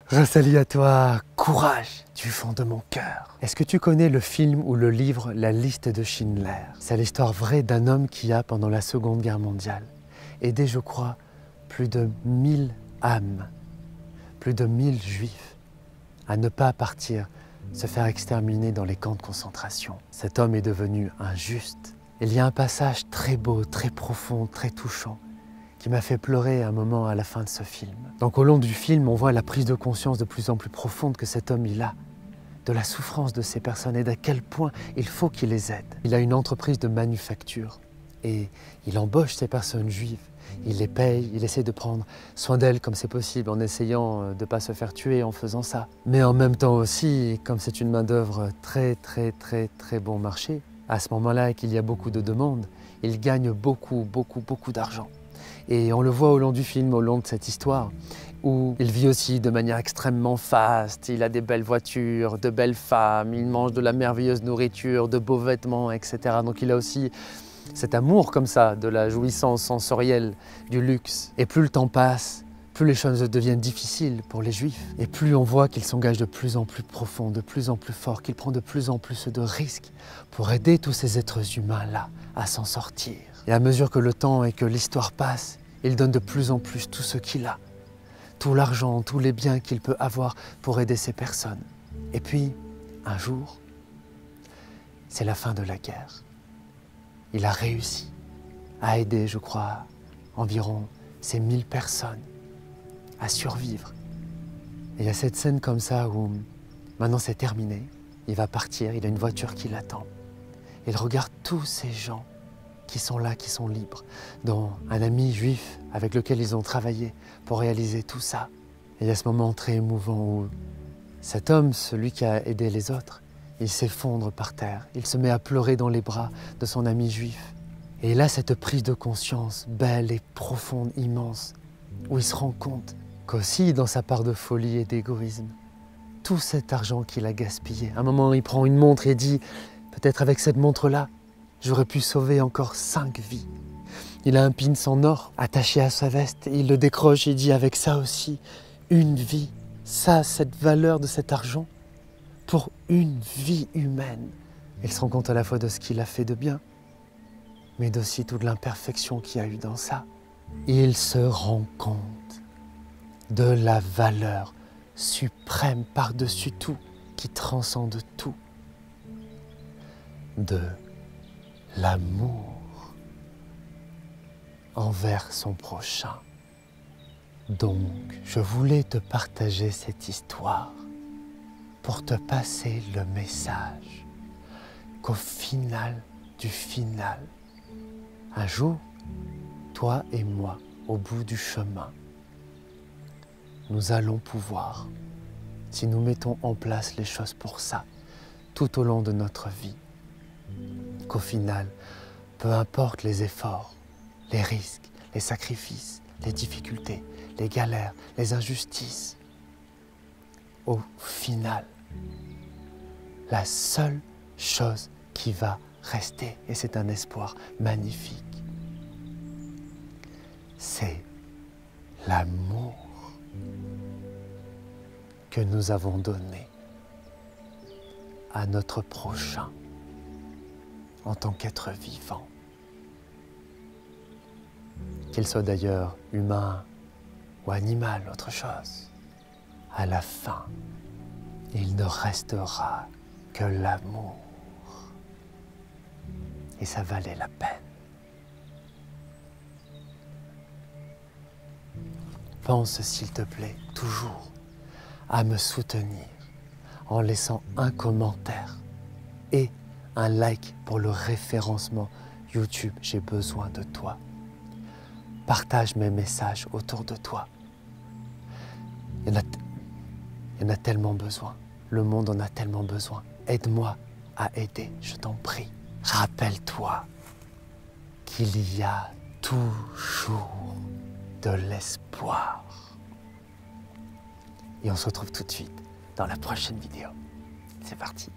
Rosalie, à toi, courage du fond de mon cœur. Est-ce que tu connais le film ou le livre La liste de Schindler? C'est l'histoire vraie d'un homme qui a, pendant la Seconde Guerre mondiale, aidé, je crois, plus de 1000 âmes, plus de 1000 juifs, à ne pas partir, se faire exterminer dans les camps de concentration. Cet homme est devenu injuste. Il y a un passage très beau, très profond, très touchant, qui m'a fait pleurer un moment à la fin de ce film. Donc au long du film, on voit la prise de conscience de plus en plus profonde que cet homme il a, de la souffrance de ces personnes et d'à quel point il faut qu'il les aide. Il a une entreprise de manufacture et il embauche ces personnes juives. Il les paye, il essaie de prendre soin d'elles comme c'est possible en essayant de ne pas se faire tuer en faisant ça. Mais en même temps aussi, comme c'est une main-d'œuvre très bon marché, à ce moment-là et qu'il y a beaucoup de demandes, il gagne beaucoup d'argent. Et on le voit au long du film, au long de cette histoire, où il vit aussi de manière extrêmement faste, il a des belles voitures, de belles femmes, il mange de la merveilleuse nourriture, de beaux vêtements, etc. Donc il a aussi cet amour comme ça, de la jouissance sensorielle, du luxe. Et plus le temps passe, plus les choses deviennent difficiles pour les Juifs, et plus on voit qu'il s'engage de plus en plus profond, de plus en plus fort, qu'il prend de plus en plus de risques pour aider tous ces êtres humains-là à s'en sortir. Et à mesure que le temps et que l'histoire passe, il donne de plus en plus tout ce qu'il a, tout l'argent, tous les biens qu'il peut avoir pour aider ces personnes. Et puis, un jour, c'est la fin de la guerre. Il a réussi à aider, je crois, environ ces 1000 personnes à survivre. Et il y a cette scène comme ça où maintenant c'est terminé, il va partir, il a une voiture qui l'attend. Il regarde tous ces gens qui sont là, qui sont libres, dont un ami juif avec lequel ils ont travaillé pour réaliser tout ça. Et il y a ce moment très émouvant où cet homme, celui qui a aidé les autres, il s'effondre par terre, il se met à pleurer dans les bras de son ami juif. Et il a cette prise de conscience belle et profonde, immense, où il se rend compte qu'aussi dans sa part de folie et d'égoïsme, tout cet argent qu'il a gaspillé, à un moment il prend une montre et dit « peut-être avec cette montre-là, j'aurais pu sauver encore 5 vies. » Il a un pins en or attaché à sa veste et il le décroche et dit avec ça aussi, une vie, ça, cette valeur de cet argent, pour une vie humaine. Il se rend compte à la fois de ce qu'il a fait de bien, mais d'aussi toute l'imperfection qu'il y a eu dans ça. Il se rend compte de la valeur suprême par-dessus tout, qui transcende tout, de l'amour envers son prochain. Donc, je voulais te partager cette histoire pour te passer le message qu'au final du final, un jour, toi et moi, au bout du chemin, nous allons pouvoir, si nous mettons en place les choses pour ça, tout au long de notre vie, qu'au final, peu importe les efforts, les risques, les sacrifices, les difficultés, les galères, les injustices, au final, la seule chose qui va rester, et c'est un espoir magnifique, c'est l'amour que nous avons donné à notre prochain en tant qu'être vivant. Qu'il soit d'ailleurs humain ou animal, autre chose. À la fin, il ne restera que l'amour. Et ça valait la peine. Pense, s'il te plaît, toujours à me soutenir en laissant un commentaire et un like pour le référencement YouTube. J'ai besoin de toi. Partage mes messages autour de toi. Il y en a tellement besoin. Le monde en a tellement besoin. Aide-moi à aider, je t'en prie. Rappelle-toi qu'il y a toujours de l'espoir. Et on se retrouve tout de suite dans la prochaine vidéo. C'est parti.